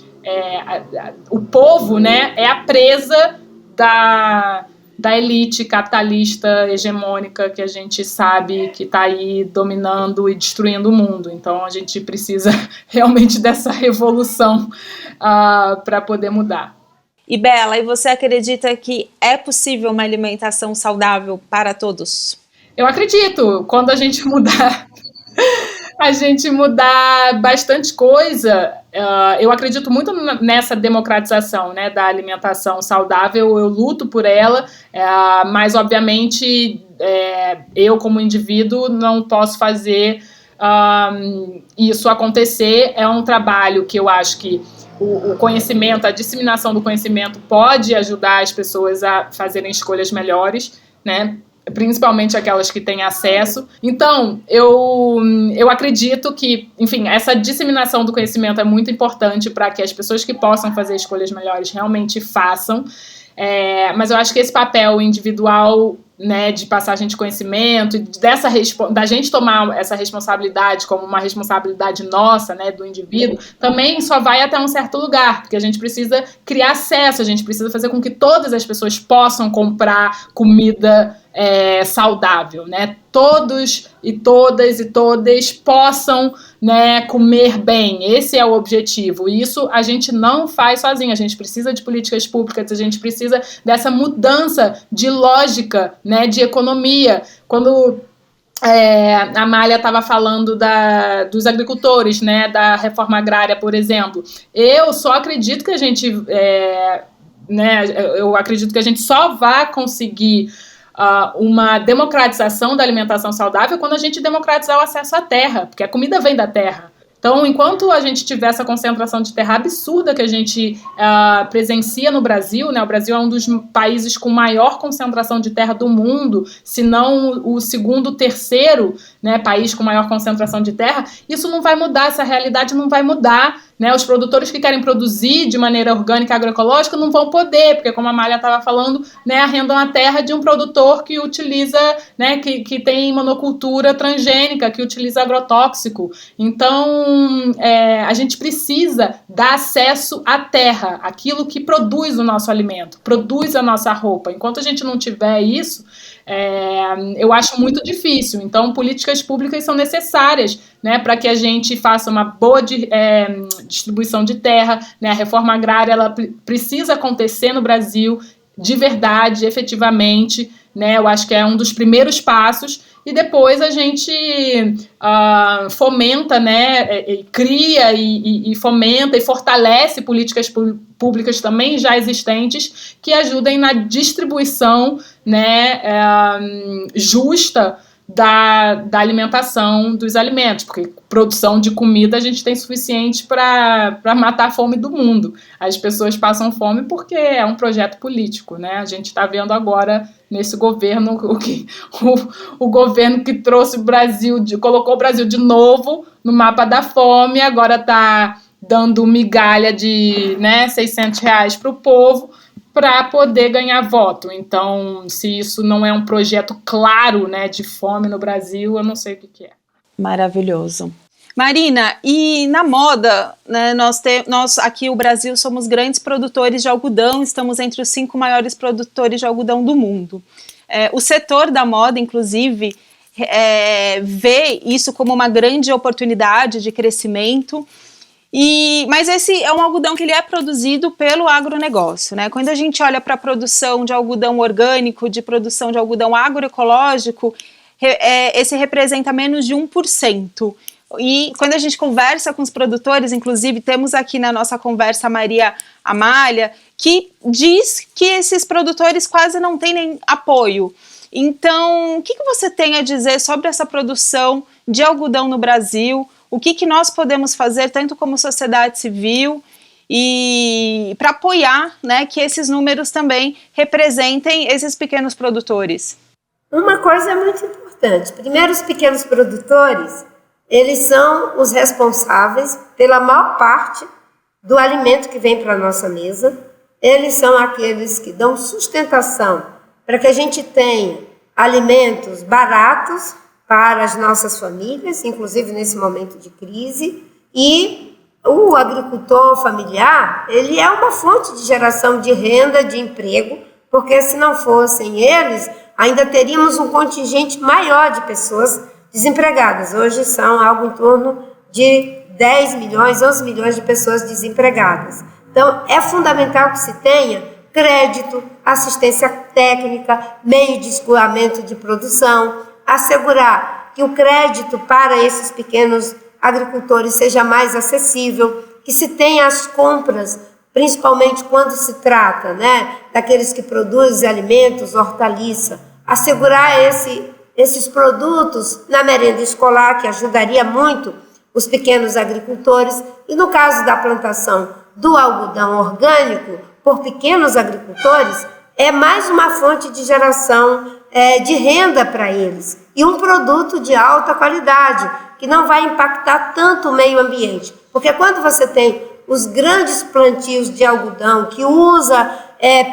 S4: o povo, né, é a presa da elite capitalista hegemônica que a gente sabe que está aí dominando e destruindo o mundo. Então a gente precisa realmente dessa revolução para poder mudar.
S1: E Bela, e você acredita que é possível uma alimentação saudável para todos?
S4: Eu acredito. Quando a gente mudar bastante coisa, eu acredito muito nessa democratização, né, da alimentação saudável. Eu luto por ela, mas obviamente eu como indivíduo não posso fazer isso acontecer. É um trabalho que eu acho que o conhecimento, a disseminação do conhecimento pode ajudar as pessoas a fazerem escolhas melhores, né? Principalmente aquelas que têm acesso. Então, eu acredito que, enfim, essa disseminação do conhecimento é muito importante para que as pessoas que possam fazer escolhas melhores realmente façam. Mas eu acho que esse papel individual, né, de passagem de conhecimento, da gente tomar essa responsabilidade como uma responsabilidade nossa, né, do indivíduo, também só vai até um certo lugar, porque a gente precisa criar acesso, a gente precisa fazer com que todas as pessoas possam comprar comida saudável, né? Todos e todas possam, né, comer bem. Esse é o objetivo. E isso a gente não faz sozinho. A gente precisa de políticas públicas, a gente precisa dessa mudança de lógica, né, de economia. Quando a Amália estava falando dos agricultores, né, da reforma agrária, por exemplo, eu só acredito que a gente, né, eu acredito que a gente só vai conseguir uma democratização da alimentação saudável quando a gente democratizar o acesso à terra, porque a comida vem da terra. Então, enquanto a gente tiver essa concentração de terra absurda que a gente presencia no Brasil, né? O Brasil é um dos países com maior concentração de terra do mundo, se não o segundo, terceiro, né, país com maior concentração de terra. Isso não vai mudar, essa realidade não vai mudar, né? Os produtores que querem produzir de maneira orgânica, agroecológica, não vão poder, porque, como a Amália estava falando, né, arrendam a terra de um produtor que utiliza, né, que tem monocultura transgênica, que utiliza agrotóxico. Então, a gente precisa dar acesso à terra, aquilo que produz o nosso alimento, produz a nossa roupa. Enquanto a gente não tiver isso, eu acho muito difícil. Então, políticas públicas são necessárias, né, para que a gente faça uma boa distribuição de terra, né? A reforma agrária ela precisa acontecer no Brasil de verdade, efetivamente, né? Eu acho que é um dos primeiros passos. E depois a gente fomenta, né, cria e fomenta e fortalece políticas públicas também já existentes que ajudem na distribuição, né, justa da alimentação dos alimentos, porque produção de comida a gente tem suficiente para matar a fome do mundo. As pessoas passam fome porque é um projeto político, né? A gente está vendo agora nesse governo o governo que trouxe o Brasil, colocou o Brasil de novo no mapa da fome, agora está dando migalha de R$600 para o povo, para poder ganhar voto. Então, se isso não é um projeto claro, de fome no Brasil, eu não sei o que é.
S1: Maravilhoso. Marina, e na moda, nós aqui o Brasil somos grandes produtores de algodão, estamos entre os 5 maiores produtores de algodão do mundo. O setor da moda, inclusive, vê isso como uma grande oportunidade de crescimento. Mas esse é um algodão que ele é produzido pelo agronegócio, né? Quando a gente olha para a produção de algodão orgânico, de produção de algodão agroecológico, esse representa menos de 1%. E quando a gente conversa com os produtores, inclusive temos aqui na nossa conversa a Maria Amália, que diz que esses produtores quase não têm nem apoio. Então, o que você tem a dizer sobre essa produção de algodão no Brasil? O que nós podemos fazer, tanto como sociedade civil, e para apoiar, que esses números também representem esses pequenos produtores?
S2: Uma coisa muito importante. Primeiro, os pequenos produtores, eles são os responsáveis pela maior parte do alimento que vem para a nossa mesa. Eles são aqueles que dão sustentação para que a gente tenha alimentos baratos para as nossas famílias, inclusive nesse momento de crise, e o agricultor familiar, ele é uma fonte de geração de renda, de emprego, porque se não fossem eles, ainda teríamos um contingente maior de pessoas desempregadas. Hoje são algo em torno de 10 milhões, 11 milhões de pessoas desempregadas. Então, é fundamental que se tenha crédito, assistência técnica, meio de escoamento de produção, assegurar que o crédito para esses pequenos agricultores seja mais acessível, que se tenha as compras, principalmente quando se trata daqueles que produzem alimentos, hortaliça, assegurar esses produtos na merenda escolar, que ajudaria muito os pequenos agricultores. E no caso da plantação do algodão orgânico por pequenos agricultores, é mais uma fonte de geração de renda para eles e um produto de alta qualidade, que não vai impactar tanto o meio ambiente. Porque quando você tem os grandes plantios de algodão que usa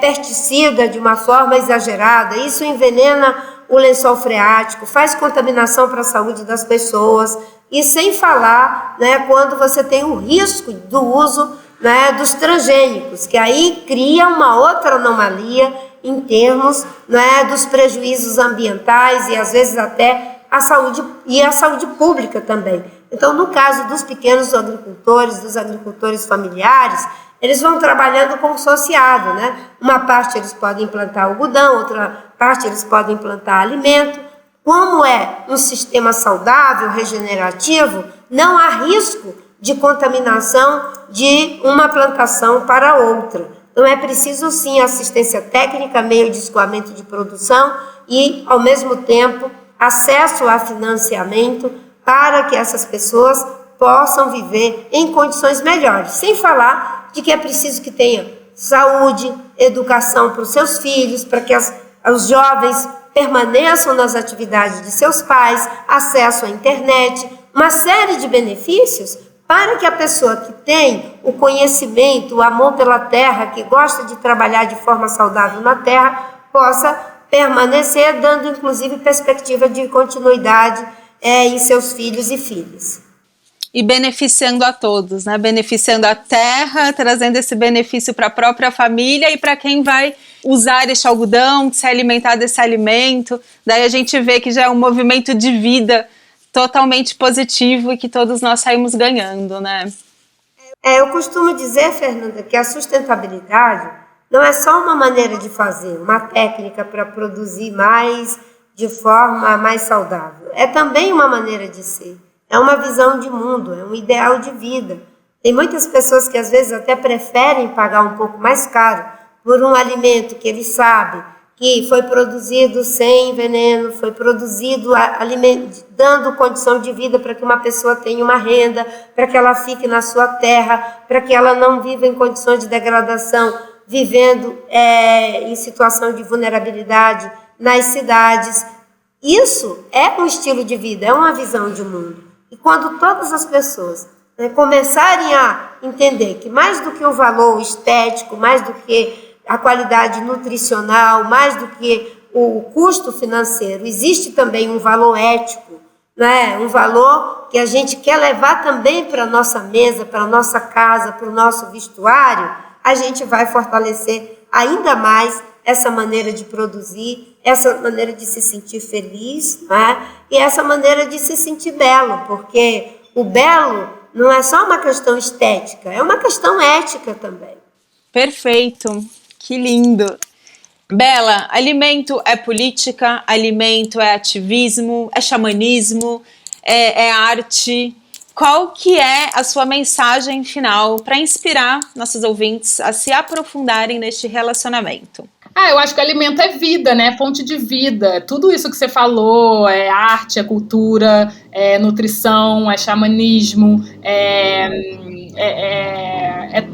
S2: pesticida de uma forma exagerada, isso envenena o lençol freático, faz contaminação para a saúde das pessoas, e sem falar quando você tem o risco do uso dos transgênicos, que aí cria uma outra anomalia em termos dos prejuízos ambientais e às vezes até a saúde pública também. Então, no caso dos pequenos agricultores, dos agricultores familiares, eles vão trabalhando consociado, Uma parte eles podem plantar algodão, outra parte eles podem plantar alimento. Como é um sistema saudável, regenerativo, não há risco de contaminação de uma plantação para outra. Então, é preciso, sim, assistência técnica, meio de escoamento de produção e, ao mesmo tempo, acesso a financiamento para que essas pessoas possam viver em condições melhores. Sem falar de que é preciso que tenha saúde, educação para os seus filhos, para que os jovens permaneçam nas atividades de seus pais, acesso à internet, uma série de benefícios para que a pessoa que tem o conhecimento, o amor pela terra, que gosta de trabalhar de forma saudável na terra, possa permanecer, dando inclusive perspectiva de continuidade em seus filhos e filhas.
S1: E beneficiando a todos, beneficiando a terra, trazendo esse benefício para a própria família e para quem vai usar este algodão, se alimentar desse alimento. Daí a gente vê que já é um movimento de vida totalmente positivo e que todos nós saímos ganhando,
S2: Eu costumo dizer, Fernanda, que a sustentabilidade não é só uma maneira de fazer, uma técnica para produzir mais de forma mais saudável. É também uma maneira de ser. É uma visão de mundo, é um ideal de vida. Tem muitas pessoas que às vezes até preferem pagar um pouco mais caro por um alimento que eles sabem que foi produzido sem veneno, foi produzido dando condição de vida para que uma pessoa tenha uma renda, para que ela fique na sua terra, para que ela não viva em condições de degradação, vivendo em situação de vulnerabilidade nas cidades. Isso é um estilo de vida, é uma visão de mundo. E quando todas as pessoas começarem a entender que mais do que o valor estético, mais do que a qualidade nutricional, mais do que o custo financeiro, existe também um valor ético, né? Um valor que a gente quer levar também para a nossa mesa, para a nossa casa, para o nosso vestuário, a gente vai fortalecer ainda mais essa maneira de produzir, essa maneira de se sentir feliz, né? E essa maneira de se sentir belo, porque o belo não é só uma questão estética, é uma questão ética também.
S1: Perfeito. Que lindo! Bela, alimento é política, alimento é ativismo, é xamanismo, é arte. Qual que é a sua mensagem final para inspirar nossos ouvintes a se aprofundarem neste relacionamento?
S4: Eu acho que alimento é vida, né? Fonte de vida. Tudo isso que você falou, é arte, é cultura, é nutrição, é xamanismo, é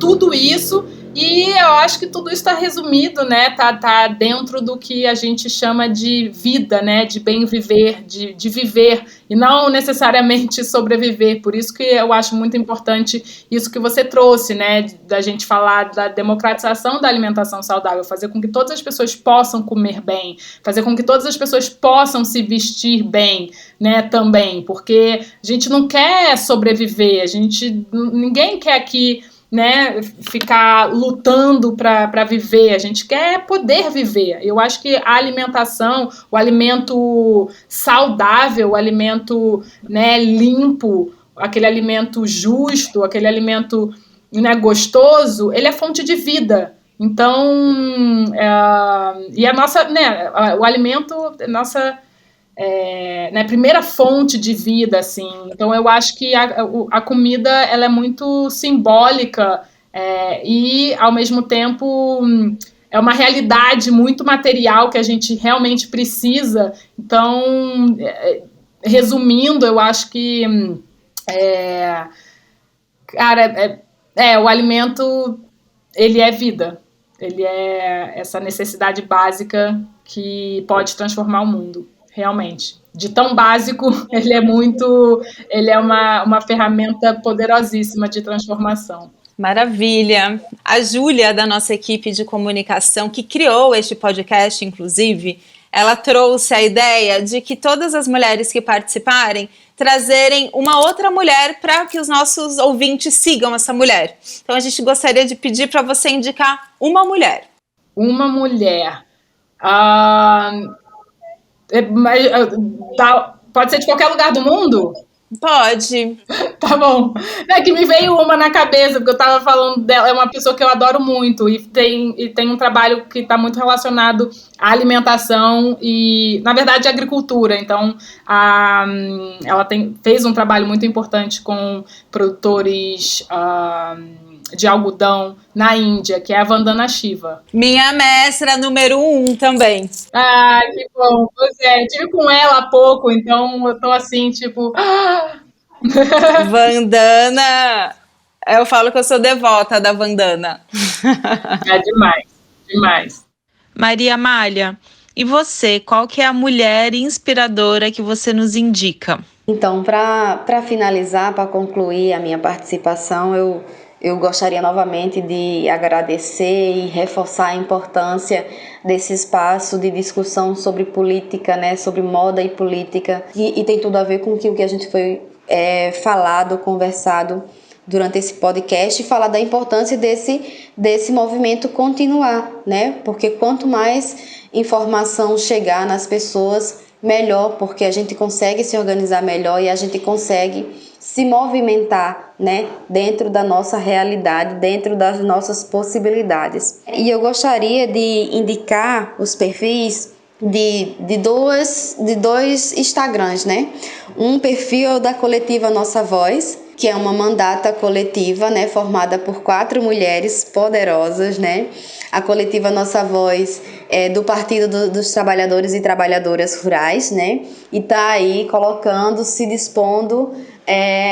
S4: tudo isso. E eu acho que tudo isso está resumido, né? Tá dentro do que a gente chama de vida, né? De bem viver, de viver, e não necessariamente sobreviver. Por isso que eu acho muito importante isso que você trouxe, né? Da gente falar da democratização da alimentação saudável, fazer com que todas as pessoas possam comer bem, fazer com que todas as pessoas possam se vestir bem, né? Também, porque a gente não quer sobreviver, ninguém quer aqui, né, ficar lutando para viver, a gente quer poder viver. Eu acho que a alimentação, o alimento saudável, o alimento, né, limpo, aquele alimento justo, aquele alimento, né, gostoso, ele é fonte de vida. Então, e a nossa, né, o alimento, nossa né, primeira fonte de vida, assim. Então eu acho que a comida, ela é muito simbólica e ao mesmo tempo é uma realidade muito material que a gente realmente precisa. Então, resumindo, eu acho que o alimento, ele é vida, ele é essa necessidade básica que pode transformar o mundo. Realmente. De tão básico, ele é uma ferramenta poderosíssima de transformação.
S1: Maravilha! A Júlia, da nossa equipe de comunicação, que criou este podcast, inclusive, ela trouxe a ideia de que todas as mulheres que participarem trazerem uma outra mulher para que os nossos ouvintes sigam essa mulher. Então a gente gostaria de pedir para você indicar uma mulher.
S4: Uma mulher. Pode ser de qualquer lugar do mundo?
S1: Pode.
S4: Tá bom. É que me veio uma na cabeça, porque eu tava falando dela, é uma pessoa que eu adoro muito e tem um trabalho que está muito relacionado à alimentação e, na verdade, à agricultura. Então, ela fez um trabalho muito importante com produtores de algodão na Índia, que é a Vandana Shiva.
S1: Minha mestra número 1 também.
S4: Ah, que bom. Pois é, eu tive com ela há pouco, então eu tô assim, tipo...
S1: Vandana, eu falo que eu sou devota da Vandana.
S4: É demais, demais.
S1: Maria Amália, e você, qual que é a mulher inspiradora que você nos indica?
S3: Então, para finalizar, para concluir a minha participação, eu gostaria novamente de agradecer e reforçar a importância desse espaço de discussão sobre política, né, sobre moda e política, e tem tudo a ver com o que a gente foi falado, conversado durante esse podcast, e falar da importância desse movimento continuar, né, porque quanto mais informação chegar nas pessoas, melhor, porque a gente consegue se organizar melhor e a gente consegue se movimentar, né, dentro da nossa realidade, dentro das nossas possibilidades. E eu gostaria de indicar os perfis de dois Instagrams, né? Um perfil é o da coletiva Nossa Voz, que é uma mandata coletiva, né, formada por 4 mulheres poderosas, né? A coletiva Nossa Voz é do Partido dos Trabalhadores e Trabalhadoras Rurais, né? E está aí se dispondo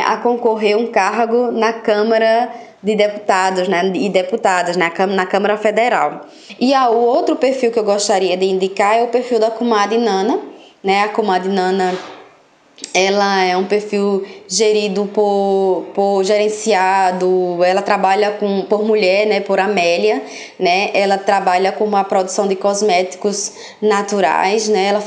S3: a concorrer um cargo na Câmara de Deputados, né, e deputadas, né, na Câmara Federal. E o outro perfil que eu gostaria de indicar é o perfil da comadre Nana, né? A comadre Nana, ela é um perfil gerido gerenciado, ela trabalha por mulher, né, por Amélia, né, ela trabalha com a produção de cosméticos naturais, né, ela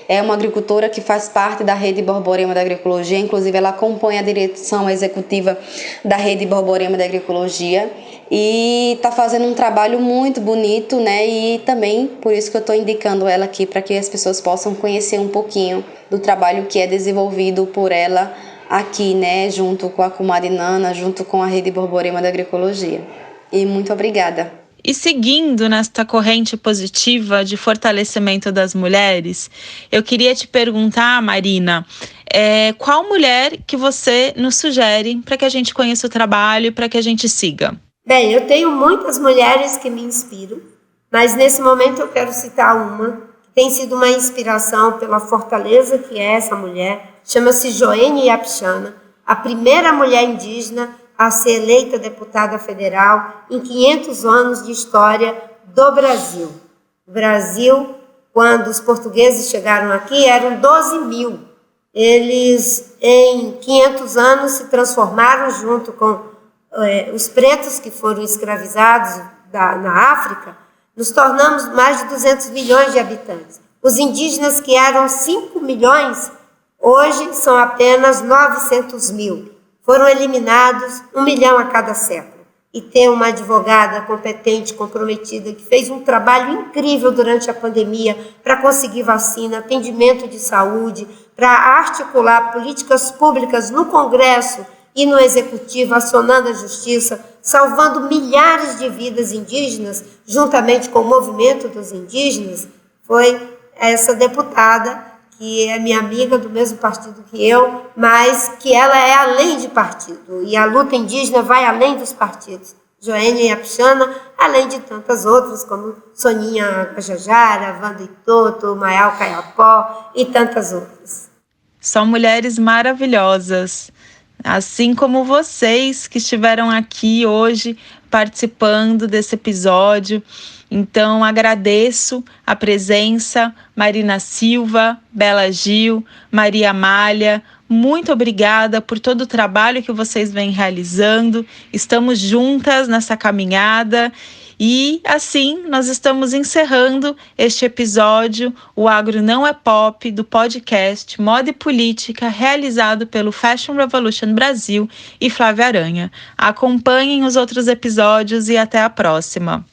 S3: é uma agricultora que faz parte da Rede Borborema da Agroecologia, inclusive ela acompanha a direção executiva da Rede Borborema da Agroecologia, e está fazendo um trabalho muito bonito, né? E também por isso que eu estou indicando ela aqui, para que as pessoas possam conhecer um pouquinho do trabalho que é desenvolvido por ela aqui, né? Junto com a comadre Nana, junto com a Rede Borborema da Agroecologia. E muito obrigada.
S1: E seguindo nesta corrente positiva de fortalecimento das mulheres, eu queria te perguntar, Marina, qual mulher que você nos sugere para que a gente conheça o trabalho e para que a gente siga?
S2: Bem, eu tenho muitas mulheres que me inspiram, mas nesse momento eu quero citar uma que tem sido uma inspiração pela fortaleza que é essa mulher. Chama-se Joênia Yapchana, a primeira mulher indígena a ser eleita deputada federal em 500 anos de história do Brasil. O Brasil, quando os portugueses chegaram aqui, eram 12 mil. Eles, em 500 anos, se transformaram junto com os pretos que foram escravizados na África, nos tornamos mais de 200 milhões de habitantes. Os indígenas, que eram 5 milhões, hoje são apenas 900 mil. Foram eliminados 1 milhão a cada século. E tem uma advogada competente, comprometida, que fez um trabalho incrível durante a pandemia para conseguir vacina, atendimento de saúde, para articular políticas públicas no Congresso e no Executivo, acionando a Justiça, salvando milhares de vidas indígenas, juntamente com o movimento dos indígenas. Foi essa deputada, que é minha amiga do mesmo partido que eu, mas que ela é além de partido, e a luta indígena vai além dos partidos. Joênia Yapchana, além de tantas outras, como Soninha Guajajara, Wanda Itoto, Mayal Caiapó e tantas outras.
S1: São mulheres maravilhosas, assim como vocês que estiveram aqui hoje participando desse episódio. Então, agradeço a presença, Marina Silva, Bela Gil, Maria Amália. Muito obrigada por todo o trabalho que vocês vêm realizando. Estamos juntas nessa caminhada. E assim, nós estamos encerrando este episódio, o Agro Não é Pop, do podcast Moda e Política, realizado pelo Fashion Revolution Brasil e Flávia Aranha. Acompanhem os outros episódios e até a próxima.